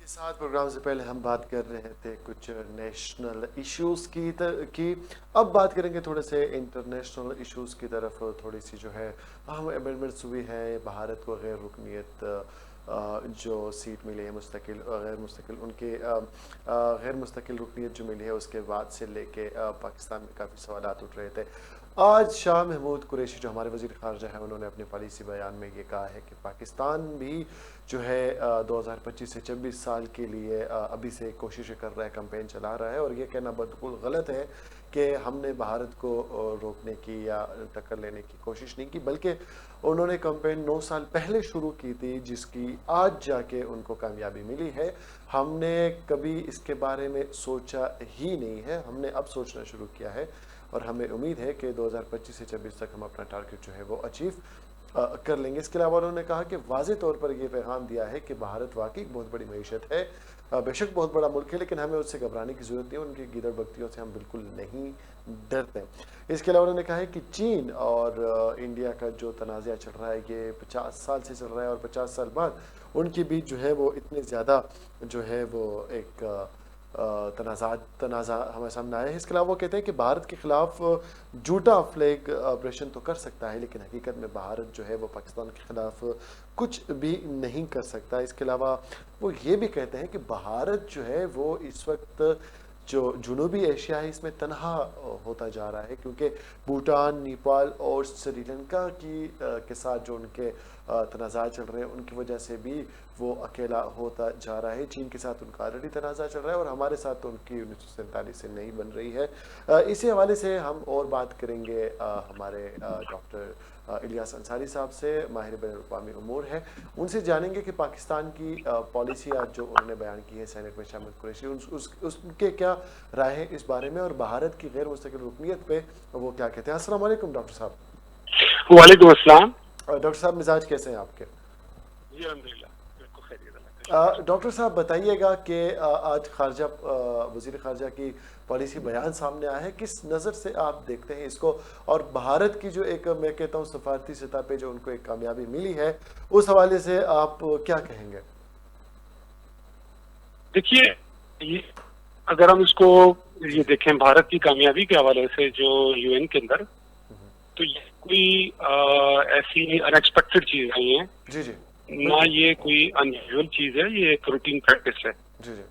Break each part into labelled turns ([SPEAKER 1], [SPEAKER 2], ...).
[SPEAKER 1] साथ प्रोग्राम से पहले हम बात कर रहे थे कुछ नेशनल इश्यूज की अब बात करेंगे थोड़े से इंटरनेशनल इश्यूज की तरफ। थोड़ी सी जो है अहम अमेंडमेंट्स हुई है। भारत को गैर रुकनीत जो सीट मिली है मुस्तकिल गैर मुस्तकिल उनके गैर मुस्तकिल रुकनीत जो मिली है उसके बाद से लेके पाकिस्तान में काफ़ी सवालात उठ रहे थे। आज शाह महमूद कुरैशी जो हमारे वज़ीर ख़ारजा हैं उन्होंने अपने पॉलिसी बयान में ये कहा है कि पाकिस्तान भी जो है 2025 से 26 साल के लिए अभी से कोशिशें कर रहा है, कैंपेन चला रहा है। और ये कहना बिल्कुल गलत है कि हमने भारत को रोकने की या टक्कर लेने की कोशिश नहीं की, बल्कि उन्होंने कैंपेन 9 साल पहले शुरू की थी जिसकी आज जाके उनको कामयाबी मिली है। हमने कभी इसके बारे में सोचा ही नहीं है, हमने अब सोचना शुरू किया है और हमें उम्मीद है कि 2025 से 26 तक हम अपना टारगेट जो है वो अचीव कर लेंगे। इसके अलावा उन्होंने कहा कि वाज़े तौर पर यह पैगाम दिया है कि भारत वाकई बहुत बड़ी मईशत है, बेशक बहुत बड़ा मुल्क है, लेकिन हमें उससे घबराने की ज़रूरत नहीं है। उनकी गिदड़ बख्तियों से हम बिल्कुल नहीं डरते। इसके अलावा उन्होंने कहा है कि चीन और इंडिया का जो तनाज़ा चल रहा है ये 50 साल से चल रहा है और 50 साल बाद उनके बीच जो है वो इतने ज़्यादा जो है वो एक तनाज़ा हमारे सामने आया है। इसके अलावा वो कहते हैं कि भारत के खिलाफ झूठा फ्लैग ऑपरेशन तो कर सकता है, लेकिन हकीकत में भारत जो है वो पाकिस्तान के खिलाफ कुछ भी नहीं कर सकता। इसके अलावा वो ये भी कहते हैं कि भारत जो है वो इस वक्त जो जनूबी एशिया है इसमें तनहा होता जा रहा है, क्योंकि भूटान, नेपाल और श्रीलंका के साथ जो उनके तनाज़ा चल रहे हैं उनकी वजह से भी वो अकेला होता जा रहा है। चीन के साथ उनका ऑलरेडी तनाज़ा चल रहा है और हमारे साथ तो उनकी 1947 से नहीं बन रही है। इसी हवाले से हम और बात करेंगे हमारे डॉक्टर इलियास अंसारी साहब से, माहिर बैनुल-अक़वामी उमूर है। उनसे जानेंगे कि पाकिस्तान की पॉलिसी आज जो उन्होंने बयान की है सेनेट में शाह महमूद कुरैशी, उसके क्या राय है इस बारे में, और भारत की गैर मुस्तकिल रुकनीत पे वो क्या कहते हैं। अस्सलाम वालेकुम डॉक्टर साहब।
[SPEAKER 2] वालेकुम अस्सलाम।
[SPEAKER 1] डॉक्टर साहब मिजाज कैसे हैं आपके?
[SPEAKER 2] जी अल्हम्दुलिल्लाह बिल्कुल खैरियत।
[SPEAKER 1] डॉक्टर साहब बताइएगा कि आज खारजा वज़ीर खारजा की पॉलिसी बयान सामने आया है, किस नज़र से आप देखते हैं इसको, और भारत की जो एक मैं कहता हूँ सफारती सतह पे जो उनको एक कामयाबी मिली है उस हवाले से आप क्या कहेंगे?
[SPEAKER 2] देखिए, ये अगर हम इसको ये देखें भारत की कामयाबी के हवाले से जो यूएन के अंदर, तो ये कोई ऐसी अनएक्सपेक्टेड चीज नहीं है
[SPEAKER 1] जी जी,
[SPEAKER 2] ना ये कोई अनयूजुअल चीज है, ये एक रूटीन प्रैक्टिस है।
[SPEAKER 1] जी जी,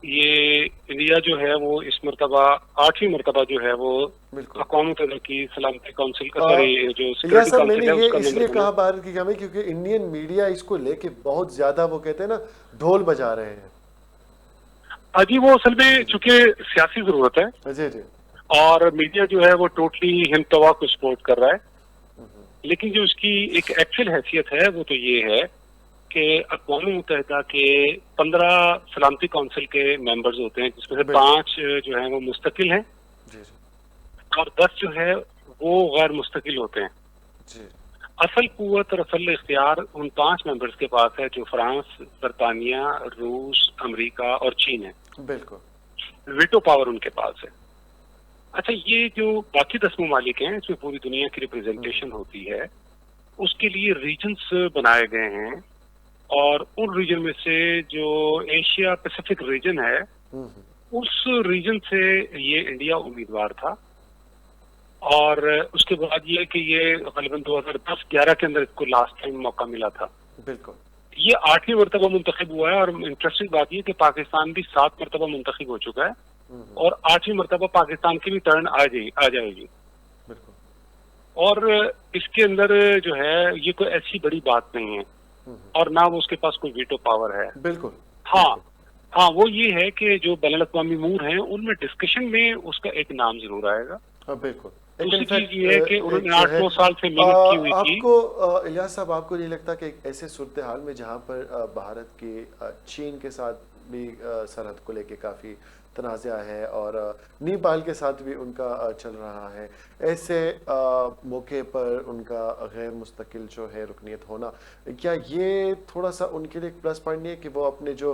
[SPEAKER 2] ये इंडिया जो है वो इस मरतबा 8वीं मरतबा जो है वो
[SPEAKER 1] बिल्कुल।
[SPEAKER 2] अक़वाम मुत्तहिदा की सलामती काउंसिल का सॉरी जो
[SPEAKER 1] इलियास
[SPEAKER 2] सिक्योरिटी
[SPEAKER 1] साहब
[SPEAKER 2] काउंसिल
[SPEAKER 1] मैंने
[SPEAKER 2] है
[SPEAKER 1] ये
[SPEAKER 2] उसका
[SPEAKER 1] इसलिए
[SPEAKER 2] मेंबर
[SPEAKER 1] कहा
[SPEAKER 2] बना।
[SPEAKER 1] भारत की कमी क्योंकि इंडियन मीडिया इसको लेके बहुत ज्यादा वो कहते हैं ना ढोल बजा रहे हैं।
[SPEAKER 2] अभी वो असल में चूंकि सियासी जरूरत है
[SPEAKER 1] जी जी,
[SPEAKER 2] और मीडिया जो है वो टोटली हिंदतवा को सपोर्ट कर रहा है, लेकिन जो उसकी एक एक्चुअल हैसियत है वो तो ये है कि अक़वाम मुत्तहिदा के 15 सलामती काउंसिल के मेंबर्स होते हैं, जिसमें से 5 जो है वो मुस्तकिल हैं
[SPEAKER 1] जी जी,
[SPEAKER 2] और 10 जो है वो गैर मुस्तकिल होते हैं।
[SPEAKER 1] जी
[SPEAKER 2] असल कुव्वत और असल इख्तियार उन 5 मेंबर्स के पास है जो फ्रांस, बरतानिया, रूस, अमेरिका और चीन है।
[SPEAKER 1] बिल्कुल।
[SPEAKER 2] वीटो पावर उनके पास है। अच्छा, ये जो बाकी 10 ममालिक हैं इसमें पूरी दुनिया की रिप्रेजेंटेशन होती है, उसके लिए रीजन्स बनाए गए हैं और उन रीजन में से जो एशिया पैसिफिक रीजन है उस रीजन से ये इंडिया उम्मीदवार था। और उसके बाद ये कि ये गलबन 2010-11 के अंदर इसको लास्ट टाइम मौका मिला था।
[SPEAKER 1] बिल्कुल।
[SPEAKER 2] ये 8वीं मरतबा मुंतखब हुआ है और इंटरेस्टिंग बात ये कि पाकिस्तान भी 7 मरतबा मुंतखब हो चुका है और 8वीं मरतबा पाकिस्तान की भी टर्न आ जाएगी। और इसके अंदर जो है ये कोई ऐसी बड़ी बात नहीं है और ना वो उसके पास कोई वीटो पावर है।
[SPEAKER 1] बिल्कुल।
[SPEAKER 2] हाँ, वो ये है कि जो बैनुल-अक़वामी उमूर हैं उनमें डिस्कशन में उसका एक नाम जरूर आएगा।
[SPEAKER 1] बिल्कुल।
[SPEAKER 2] दूसरी चीज ये है कि उन्होंने 8-9 साल से मेहनत की हुई थी।
[SPEAKER 1] आपको इलियास साहब आपको नहीं लगता कि एक ऐसे सूरत हाल में जहाँ पर भारत की चीन के साथ भी सरहद को लेके काफ़ी तनाज़ा है और नेपाल के साथ भी उनका चल रहा है, ऐसे मौके पर उनका गैर मुस्तकिल जो है रुकनीत होना, क्या ये थोड़ा सा उनके लिए एक प्लस पॉइंट नहीं है कि वो अपने जो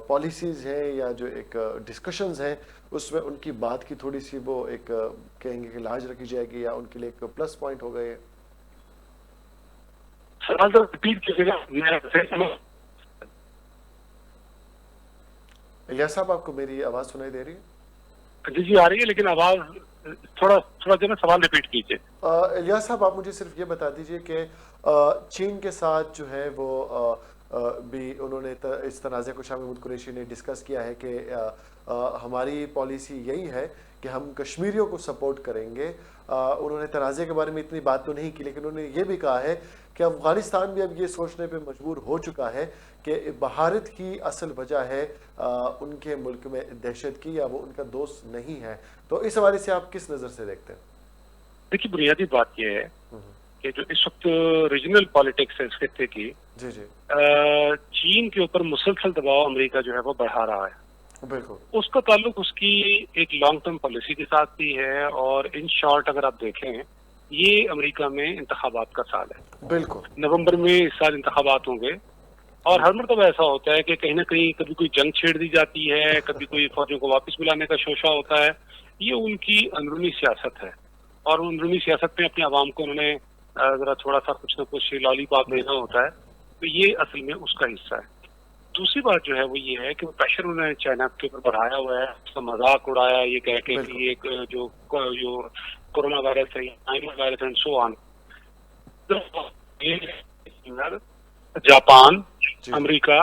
[SPEAKER 1] पॉलिसीज़ हैं या जो एक डिस्कशंस हैं उसमें उनकी बात की थोड़ी सी वो एक कहेंगे कि लाज रखी जाएगी या उनके लिए एक प्लस पॉइंट हो गए?
[SPEAKER 2] सवाल तो रिपीट कीजिएगा।
[SPEAKER 1] इलियास साहब, आपको मेरी आवाज़ सुनाई दे रही है?
[SPEAKER 2] जी जी आ रही है, लेकिन आवाज थोड़ा थोड़ा जो है ना सवाल रिपीट कीजिए।
[SPEAKER 1] इलियास साहब, आप मुझे सिर्फ ये बता दीजिए कि चीन के साथ जो है वो भी उन्होंने इस तनाज़े को शाह महमूद कुरैशी ने डिस्कस किया है कि हमारी पॉलिसी यही है कि हम कश्मीरियों को सपोर्ट करेंगे। उन्होंने तनाज़े के बारे में इतनी बात तो नहीं की, लेकिन उन्होंने ये भी कहा है कि अफ़गानिस्तान भी अब ये सोचने पे मजबूर हो चुका है कि भारत ही असल वजह है उनके मुल्क में दहशत की, या वो उनका दोस्त नहीं है। तो इस हवाले से आप किस नज़र से देखते हैं?
[SPEAKER 2] देखिए, बुनियादी बात यह है कि जो इस वक्त रीजनल पॉलिटिक्स है इस खत्ते की,
[SPEAKER 1] जी जी,
[SPEAKER 2] चीन के ऊपर मुसलसल दबाव अमेरिका जो है वो बढ़ा रहा है।
[SPEAKER 1] बिल्कुल
[SPEAKER 2] उसका ताल्लुक उसकी एक लॉन्ग टर्म पॉलिसी के साथ भी है, और इन शॉर्ट अगर आप देखें, ये अमेरिका में इंतखाबात का साल है।
[SPEAKER 1] बिल्कुल।
[SPEAKER 2] नवंबर में इस साल इंतखाबात होंगे, और हर मरतबा ऐसा होता है कि कहीं ना कहीं कभी कोई जंग छेड़ दी जाती है, कभी कोई फौजों को वापस बुलाने का शोशा होता है। ये उनकी अंदरूनी सियासत है, और अंदरूनी सियासत में अपने आवाम को उन्होंने जरा थोड़ा सा कुछ ना कुछ लॉलीपॉप देना होता है। तो ये असल में उसका हिस्सा है। दूसरी बात जो है वो ये है कि वो प्रेशर उन्होंने चाइना के ऊपर बढ़ाया हुआ है, उसका मजाक उड़ाया ये कह के
[SPEAKER 1] बिल्कुल।
[SPEAKER 2] कि एक जो कोरोना वायरस है, China virus and so on. Japan,
[SPEAKER 1] जी
[SPEAKER 2] अमेरिका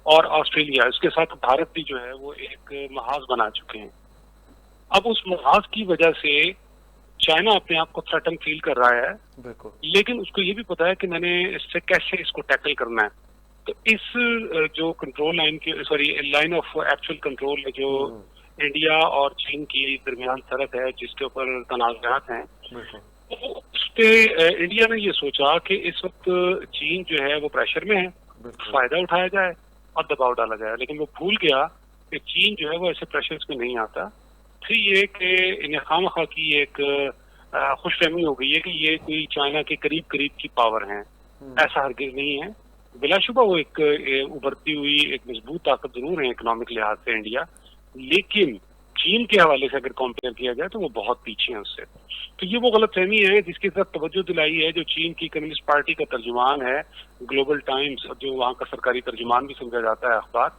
[SPEAKER 2] और ऑस्ट्रेलिया, इसके साथ भारत भी जो है वो एक महाज बना चुके हैं। अब उस महाज की वजह से चाइना अपने आप को थ्रेटन फील कर रहा है,
[SPEAKER 1] बिल्कुल।
[SPEAKER 2] लेकिन उसको ये भी पता है कि मैंने इससे कैसे इसको टैकल करना है। तो इस जो कंट्रोल लाइन की, sorry, line of actual control है जो इंडिया और चीन की दरमियान सड़क है, जिसके ऊपर तनाज़ात हैं,
[SPEAKER 1] बिल्कुल।
[SPEAKER 2] उस पे इंडिया ने ये सोचा कि इस वक्त चीन जो है वो प्रेशर में है,
[SPEAKER 1] बिल्कुल।
[SPEAKER 2] फायदा उठाया जाए और दबाव डाला जाए। लेकिन वो भूल गया कि चीन जो है वो ऐसे प्रेशर्स में नहीं आता। फिर ये कि इन्हें खामखा की एक खुशफहमी हो गई है कि ये कोई चाइना के करीब करीब की पावर हैं। ऐसा हरगिज नहीं है। बिलाशुबा वो एक उभरती हुई एक मजबूत ताकत जरूर है इकोनॉमिक लिहाज से इंडिया, लेकिन चीन के हवाले से अगर कंपेयर किया जाए तो वो बहुत पीछे है उससे। तो ये वो गलतफहमी है जिसकी तरफ तवज्जो दिलाई है जो चीन की कम्युनिस्ट पार्टी का तर्जुमान है, ग्लोबल टाइम्स, जो वहाँ का सरकारी तर्जुमान भी समझा जाता है अखबार,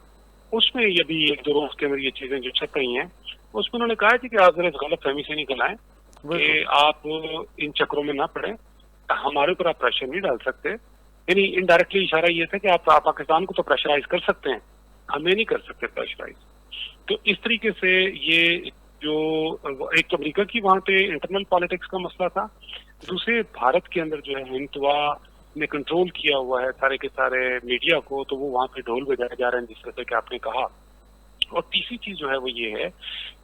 [SPEAKER 2] उसमें ये भी एक दो रोज के अंदर ये चीजें जो छप रही हैं, उसमें उन्होंने कहा है कि आप जरा इस गलतफहमी से निकल आए कि आप इन चक्रों में ना पड़े, हमारे ऊपर आप प्रेशर नहीं डाल सकते। यानी इनडायरेक्टली इशारा ये था कि आप पाकिस्तान को तो प्रेशराइज कर सकते हैं, हमें नहीं कर सकते प्रेशराइज। तो इस तरीके से ये जो एक तो अमेरिका की वहाँ पे इंटरनल पॉलिटिक्स का मसला था, दूसरे भारत के अंदर जो है हिंदुआ ने कंट्रोल किया हुआ है सारे के सारे मीडिया को, तो वो वहाँ पे ढोल बजाए जा रहे हैं जिस तरह से कि आपने कहा। और तीसरी चीज जो है वो ये है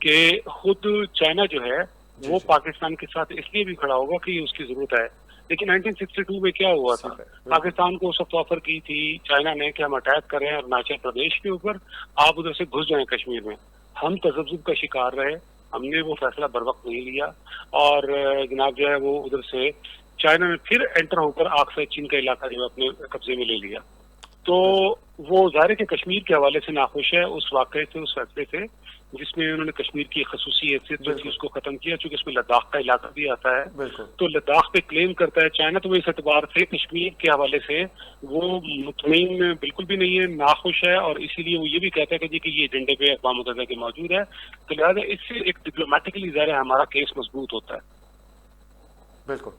[SPEAKER 2] कि खुद चाइना जो है वो पाकिस्तान के साथ इसलिए भी खड़ा होगा कि उसकी जरूरत है। लेकिन 1962 में क्या हुआ था, पाकिस्तान को उस वक्त ऑफर की थी चाइना ने कि हम अटैक कर रहे हैं अरुणाचल प्रदेश के ऊपर, आप उधर से घुस जाएं कश्मीर में। हम तजब्जुब का शिकार रहे, हमने वो फैसला बर वक्त नहीं लिया, और जनाब जो है वो उधर से चाइना ने फिर एंटर होकर आखिर चीन का इलाका जो है अपने कब्जे में ले लिया। तो वो ज़ाहिर के कश्मीर के हवाले से नाखुश है उस वाक़े से, उस फैसले से जिसमें उन्होंने कश्मीर की खसूसी हैसियत जो थी उसको खत्म किया, चूंकि इसमें लद्दाख का इलाका भी आता है। तो लद्दाख पे क्लेम करता है चाइना, तो वो इस एतबार से कश्मीर के हवाले से वो मुतमईन बिल्कुल भी नहीं है, नाखुश है, और इसीलिए वो ये भी कहता है कि जी कि ये एजेंडे पे अक़वाम मुत्तहिदा के मौजूद है। तो लिहाजा इससे एक डिप्लोमेटिकली ज़ाहिर है हमारा केस मजबूत होता है।
[SPEAKER 1] बिल्कुल।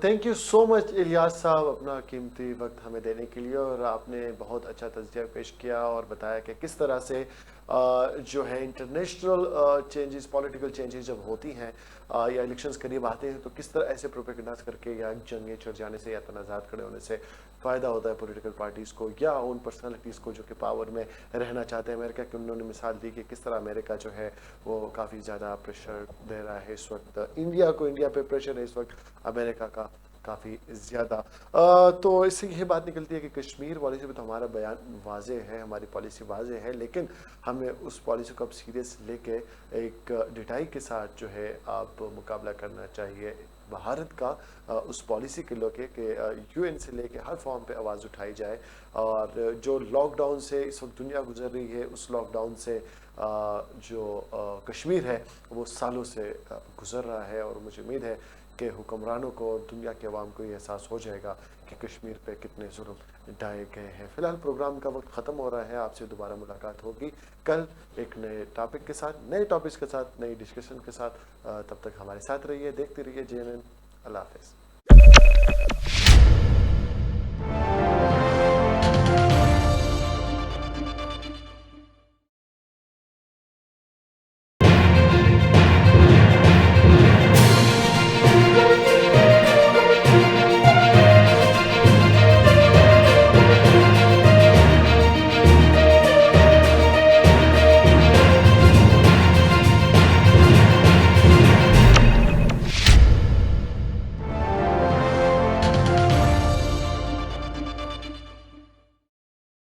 [SPEAKER 1] Thank you so much Ilyas साहब, अपना कीमती वक्त हमें देने के लिए, और आपने बहुत अच्छा तज़किया पेश किया और बताया कि किस तरह से जो है इंटरनेशनल चेंजेस, पॉलिटिकल चेंजेस जब होती हैं या इलेक्शंस करीब आते हैं, तो किस तरह ऐसे प्रोपेगेंडास करके या जंगें छिड़ जाने से या तनाज़ात खड़े होने से फ़ायदा होता है पॉलिटिकल पार्टीज़ को या उन पर्सनालिटीज़ को जो कि पावर में रहना चाहते हैं। अमेरिका की उन्होंने मिसाल दी कि किस तरह अमेरिका जो है वो काफ़ी ज़्यादा प्रेशर दे रहा है इस वक्त इंडिया को, इंडिया पे प्रेशर है इस वक्त अमेरिका का काफ़ी ज़्यादा। तो इससे यह बात निकलती है कि कश्मीर पॉलिसी में तो हमारा बयान वाज़े है, हमारी पॉलिसी वाज़े है, लेकिन हमें उस पॉलिसी को अब सीरियस लेके एक डिटाई के साथ जो है आप मुकाबला करना चाहिए भारत का उस पॉलिसी के लेके कि यूएन से लेके हर फॉर्म पे आवाज़ उठाई जाए। और जो लॉकडाउन से इस वक्त दुनिया गुजर रही है, उस लॉकडाउन से जो कश्मीर है वो सालों से गुजर रहा है, और मुझे उम्मीद है कि हुक्मरानों को, दुनिया के अवाम को ये एहसास हो जाएगा کہ کشمیر پہ کتنے ظلم ڈھائے گئے ہیں. فی الحال پروگرام کا وقت ختم ہو رہا ہے. آپ سے دوبارہ ملاقات ہوگی کل ایک نئے ٹاپک کے ساتھ, نئے ٹاپکس کے ساتھ, نئی ڈسکشن کے ساتھ. تب تک ہمارے ساتھ رہیے, دیکھتے رہیے JNN. اللہ حافظ.